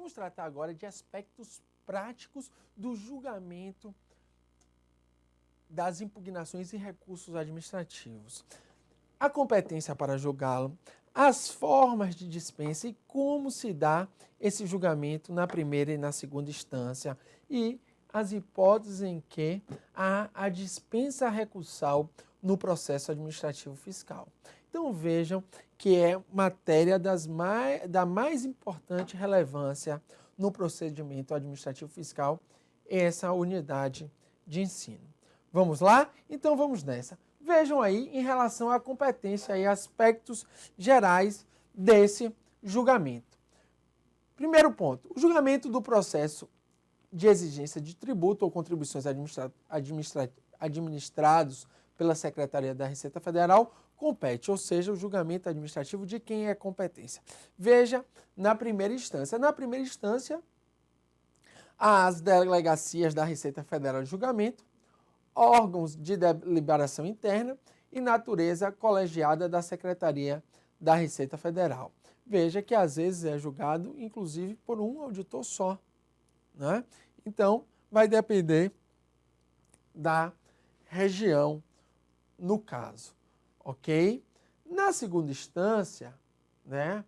vamos tratar agora de aspectos práticos do julgamento das impugnações e recursos administrativos. A competência para julgá-lo, as formas de dispensa e como se dá esse julgamento na primeira e na segunda instância e as hipóteses em que há a dispensa recursal no processo administrativo fiscal. Então vejam que é matéria da mais importante relevância no procedimento administrativo fiscal essa unidade de ensino. Vamos lá? Então vamos nessa. Vejam aí em relação à competência e aspectos gerais desse julgamento. Primeiro ponto, o julgamento do processo de exigência de tributo ou contribuições administrados pela Secretaria da Receita Federal compete, ou seja, o julgamento administrativo de quem é competência. Veja, na primeira instância. Na primeira instância, as delegacias da Receita Federal de Julgamento, órgãos de deliberação interna e natureza colegiada da Secretaria da Receita Federal. Veja que às vezes é julgado, inclusive, por um auditor só, né? Então, vai depender da região no caso, ok? Na segunda instância, né,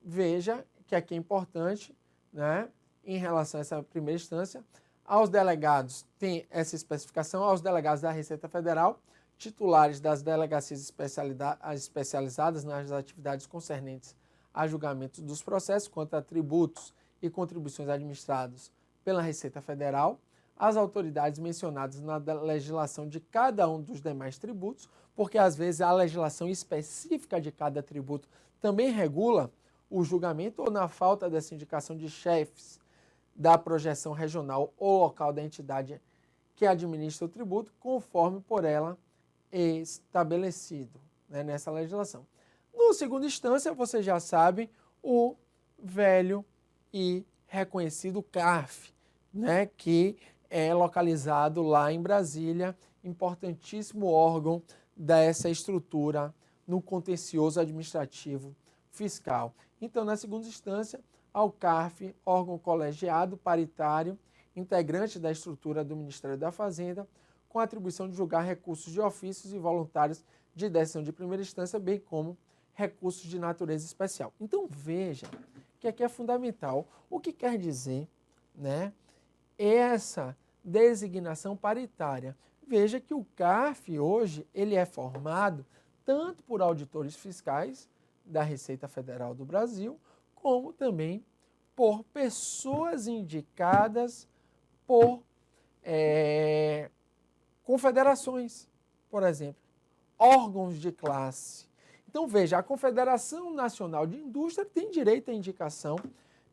veja que aqui é importante, né, em relação a essa primeira instância, aos delegados, tem essa especificação, aos delegados da Receita Federal, titulares das delegacias especializadas nas atividades concernentes a julgamento dos processos quanto a tributos e contribuições administrados pela Receita Federal, as autoridades mencionadas na legislação de cada um dos demais tributos, porque às vezes a legislação específica de cada tributo também regula o julgamento ou na falta dessa indicação de chefes da projeção regional ou local da entidade que administra o tributo, conforme por ela estabelecido, né, nessa legislação. No segunda instância, vocês já sabem, o velho e reconhecido CARF, né, que é localizado lá em Brasília, importantíssimo órgão dessa estrutura no contencioso administrativo fiscal. Então, na segunda instância, ao CARF, órgão colegiado, paritário, integrante da estrutura do Ministério da Fazenda, com a atribuição de julgar recursos de ofícios e voluntários de decisão de primeira instância, bem como recursos de natureza especial. Então, veja que aqui é fundamental. O que quer dizer, né, essa designação paritária? Veja que o CARF hoje ele é formado tanto por auditores fiscais da Receita Federal do Brasil, como também por pessoas indicadas por confederações, por exemplo, órgãos de classe. Então, veja, a Confederação Nacional de Indústria tem direito à indicação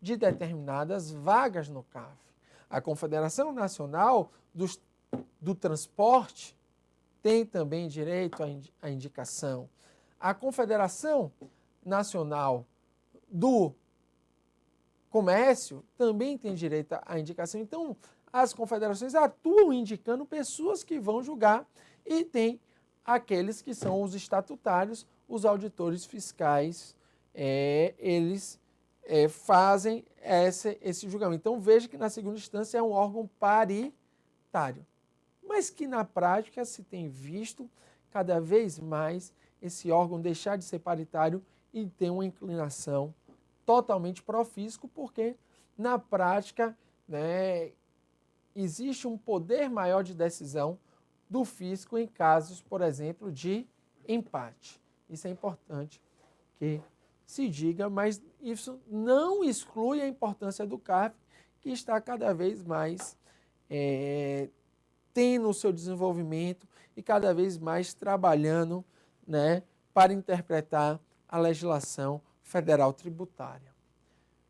de determinadas vagas no CARF. A Confederação Nacional do Transporte tem também direito à indicação. A Confederação Nacional do Comércio também tem direito à indicação. Então, as confederações atuam indicando pessoas que vão julgar e tem aqueles que são os estatutários, os auditores fiscais, eles fazem esse julgamento. Então, veja que na segunda instância é um órgão paritário, mas que na prática se tem visto cada vez mais esse órgão deixar de ser paritário e ter uma inclinação totalmente profísco, porque na prática, né, existe um poder maior de decisão do fisco em casos, por exemplo, de empate. Isso é importante que se diga, mas isso não exclui a importância do CARF, que está cada vez mais tendo o seu desenvolvimento e cada vez mais trabalhando, né, para interpretar a legislação federal tributária.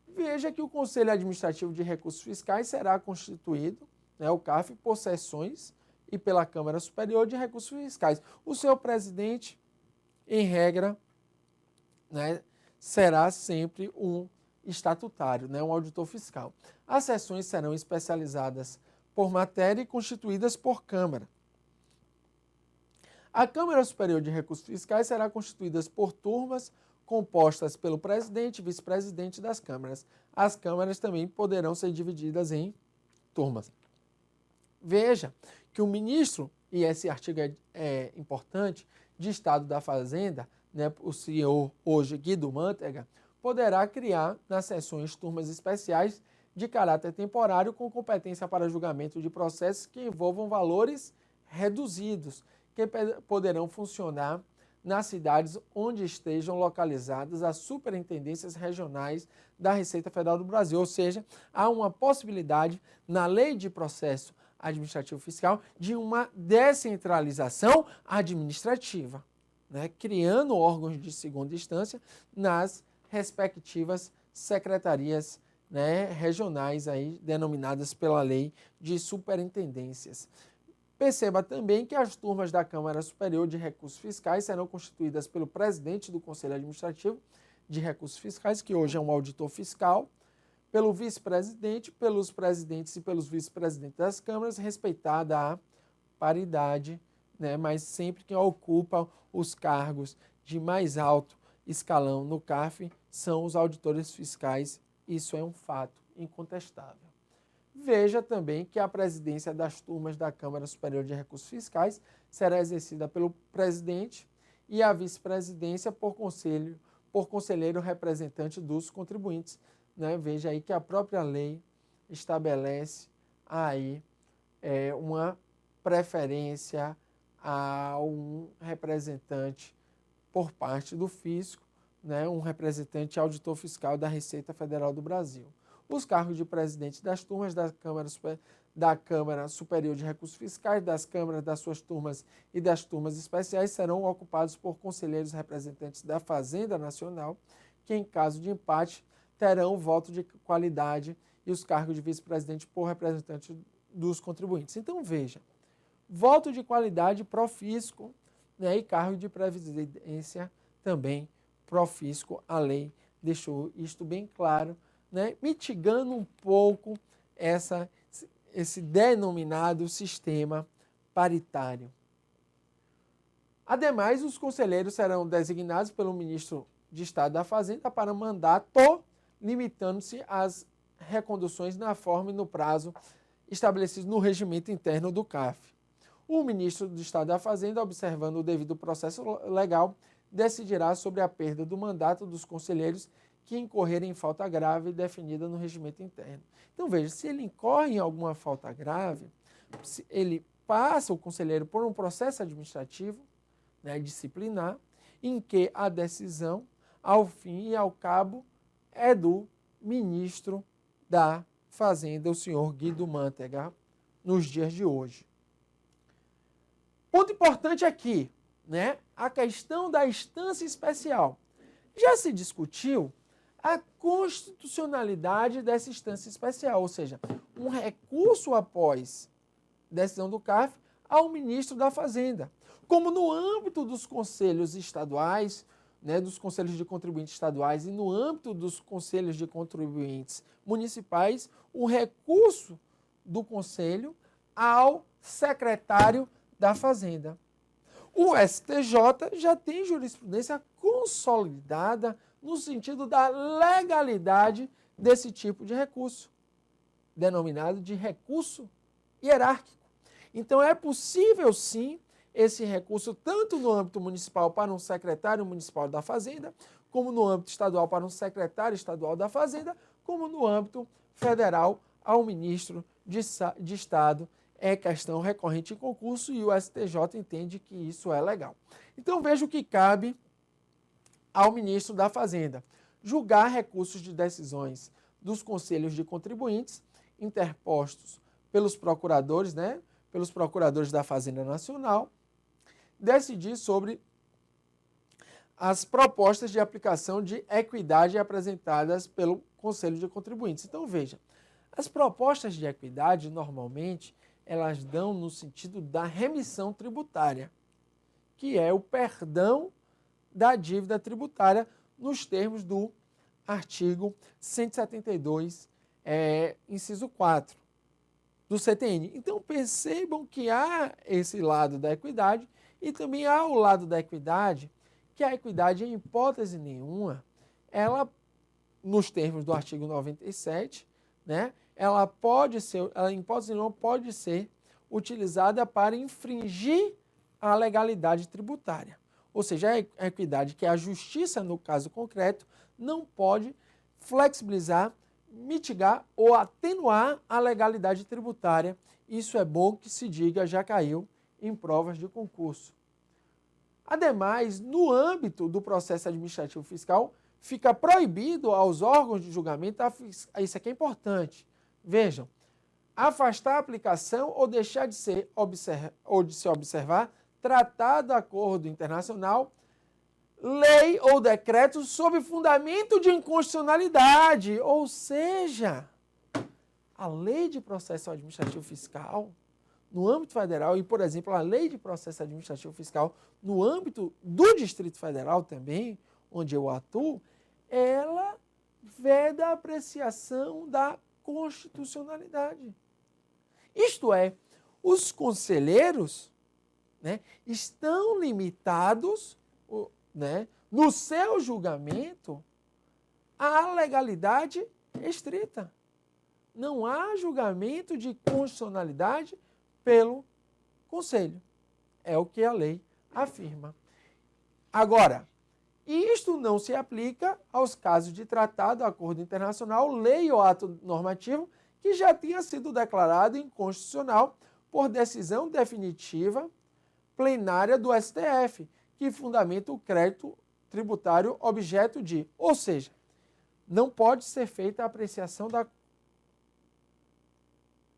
Veja que o Conselho Administrativo de Recursos Fiscais será constituído, né, o CARF, por sessões e pela Câmara Superior de Recursos Fiscais. O seu presidente, em regra, né, será sempre um estatutário, né, um auditor fiscal. As sessões serão especializadas por matéria e constituídas por Câmara. A Câmara Superior de Recursos Fiscais será constituída por turmas compostas pelo presidente e vice-presidente das câmaras. As câmaras também poderão ser divididas em turmas. Veja que o ministro, e esse artigo é importante, de Estado da Fazenda, né, o senhor hoje Guido Mantega, poderá criar nas sessões turmas especiais de caráter temporário com competência para julgamento de processos que envolvam valores reduzidos, que poderão funcionar nas cidades onde estejam localizadas as superintendências regionais da Receita Federal do Brasil. Ou seja, há uma possibilidade na Lei de Processo Administrativo Fiscal de uma descentralização administrativa, né, criando órgãos de segunda instância nas respectivas secretarias, né, regionais aí, denominadas pela lei de superintendências. Perceba também que as turmas da Câmara Superior de Recursos Fiscais serão constituídas pelo presidente do Conselho Administrativo de Recursos Fiscais, que hoje é um auditor fiscal, pelo vice-presidente, pelos presidentes e pelos vice-presidentes das câmaras, respeitada a paridade, né, mas sempre que ocupa os cargos de mais alto escalão no CARF são os auditores fiscais. Isso é um fato incontestável. Veja também que a presidência das turmas da Câmara Superior de Recursos Fiscais será exercida pelo presidente e a vice-presidência por conselheiro representante dos contribuintes. Né? Veja aí que a própria lei estabelece aí uma preferência a um representante por parte do fisco, né? Um representante auditor fiscal da Receita Federal do Brasil. Os cargos de presidente das turmas da Câmara Superior de Recursos Fiscais, das câmaras, das suas turmas e das turmas especiais serão ocupados por conselheiros representantes da Fazenda Nacional, que em caso de empate terão voto de qualidade e os cargos de vice-presidente por representante dos contribuintes. Então veja, voto de qualidade pro fisco, né, e cargo de previdência também pro fisco. A lei deixou isto bem claro, né, mitigando um pouco esse denominado sistema paritário. Ademais, os conselheiros serão designados pelo ministro de Estado da Fazenda para mandato, limitando-se às reconduções na forma e no prazo estabelecidos no regimento interno do CARF. O ministro do Estado da Fazenda, observando o devido processo legal, decidirá sobre a perda do mandato dos conselheiros que incorrerem em falta grave definida no regimento interno. Então, veja, se ele incorre em alguma falta grave, ele passa o conselheiro por um processo administrativo, né, disciplinar, em que a decisão, ao fim e ao cabo, é do ministro da Fazenda, o senhor Guido Mantega, nos dias de hoje. Ponto importante aqui, né, a questão da instância especial. Já se discutiu a constitucionalidade dessa instância especial, ou seja, um recurso após decisão do CARF ao ministro da Fazenda. Como no âmbito dos conselhos estaduais, né, dos conselhos de contribuintes estaduais e no âmbito dos conselhos de contribuintes municipais, o recurso do conselho ao secretário da Fazenda. O STJ já tem jurisprudência consolidada no sentido da legalidade desse tipo de recurso, denominado de recurso hierárquico. Então, é possível, sim, esse recurso tanto no âmbito municipal para um secretário municipal da Fazenda, como no âmbito estadual para um secretário estadual da Fazenda, como no âmbito federal ao ministro de Estado. É questão recorrente em concurso e o STJ entende que isso é legal. Então, veja o que cabe ao ministro da Fazenda: julgar recursos de decisões dos conselhos de contribuintes interpostos pelos procuradores, né, pelos procuradores da Fazenda Nacional, decidir sobre as propostas de aplicação de equidade apresentadas pelo Conselho de Contribuintes. Então, veja, as propostas de equidade, normalmente, elas dão no sentido da remissão tributária, que é o perdão da dívida tributária nos termos do artigo 172, inciso 4 do CTN. Então, percebam que há esse lado da equidade e também há o lado da equidade que a equidade, em hipótese nenhuma, ela, nos termos do artigo 97, né, ela em hipótese nenhuma, pode ser utilizada para infringir a legalidade tributária. Ou seja, a equidade, que é a justiça no caso concreto, não pode flexibilizar, mitigar ou atenuar a legalidade tributária. Isso é bom que se diga, já caiu em provas de concurso. Ademais, no âmbito do processo administrativo fiscal, fica proibido aos órgãos de julgamento, isso aqui é importante, vejam, afastar a aplicação ou deixar de se observar tratado, acordo internacional, lei ou decreto sob fundamento de inconstitucionalidade. Ou seja, a lei de processo administrativo fiscal, no âmbito federal, e, por exemplo, a lei de processo administrativo fiscal no âmbito do Distrito Federal também, onde eu atuo, ela veda a apreciação da constitucionalidade. Isto é, os conselheiros, né, estão limitados, né, no seu julgamento à legalidade estrita. Não há julgamento de constitucionalidade pelo Conselho. É o que a lei afirma. Agora, isto não se aplica aos casos de tratado, acordo internacional, lei ou ato normativo que já tenha sido declarado inconstitucional por decisão definitiva plenária do STF, que fundamenta o crédito tributário objeto de. Ou seja, não pode ser feita a apreciação da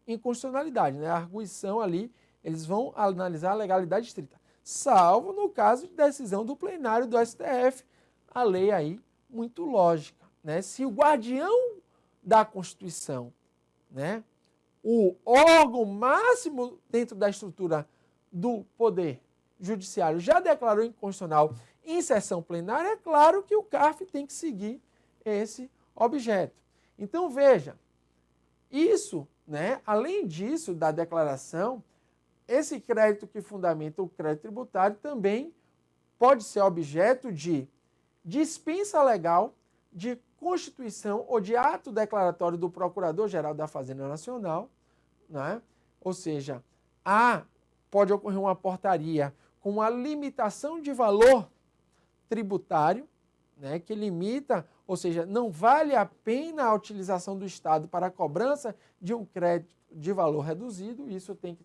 inconstitucionalidade, né? A arguição ali, eles vão analisar a legalidade estrita, salvo no caso de decisão do plenário do STF, a lei aí muito lógica, né? Se o guardião da Constituição, né, o órgão máximo dentro da estrutura do Poder Judiciário já declarou inconstitucional em sessão plenária, é claro que o CARF tem que seguir esse objeto. Então, veja, isso, né, além disso, da declaração, esse crédito que fundamenta o crédito tributário também pode ser objeto de dispensa legal, de constituição ou de ato declaratório do Procurador-Geral da Fazenda Nacional, né? Ou seja, pode ocorrer uma portaria com uma limitação de valor tributário, né, que limita, ou seja, não vale a pena a utilização do Estado para a cobrança de um crédito de valor reduzido, isso tem que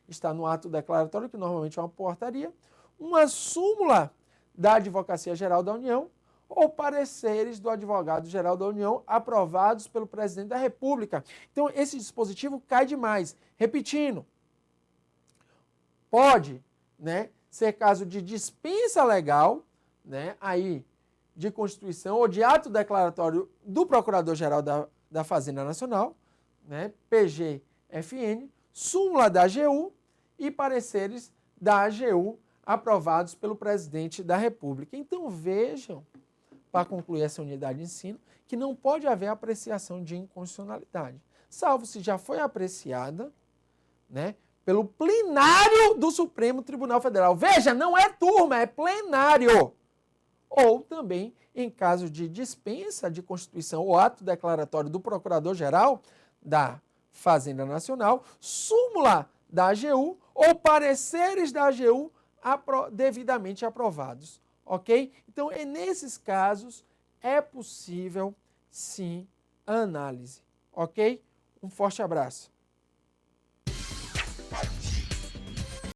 estar no ato declaratório, que normalmente é uma portaria, uma súmula da Advocacia Geral da União ou pareceres do Advogado-Geral da União aprovados pelo Presidente da República. Então, esse dispositivo cai demais. Repetindo, pode, né, ser caso de dispensa legal, né, aí, de Constituição ou de ato declaratório do Procurador-Geral da Fazenda Nacional, né, PGFN, súmula da AGU e pareceres da AGU aprovados pelo Presidente da República. Então, vejam, para concluir essa unidade de ensino, que não pode haver apreciação de inconstitucionalidade, salvo se já foi apreciada, né, pelo plenário do Supremo Tribunal Federal. Veja, não é turma, é plenário. Ou também, em caso de dispensa de Constituição ou ato declaratório do Procurador-Geral da Fazenda Nacional, súmula da AGU ou pareceres da AGU devidamente aprovados. Ok? Então, nesses casos, é possível, sim, a análise. Ok? Um forte abraço.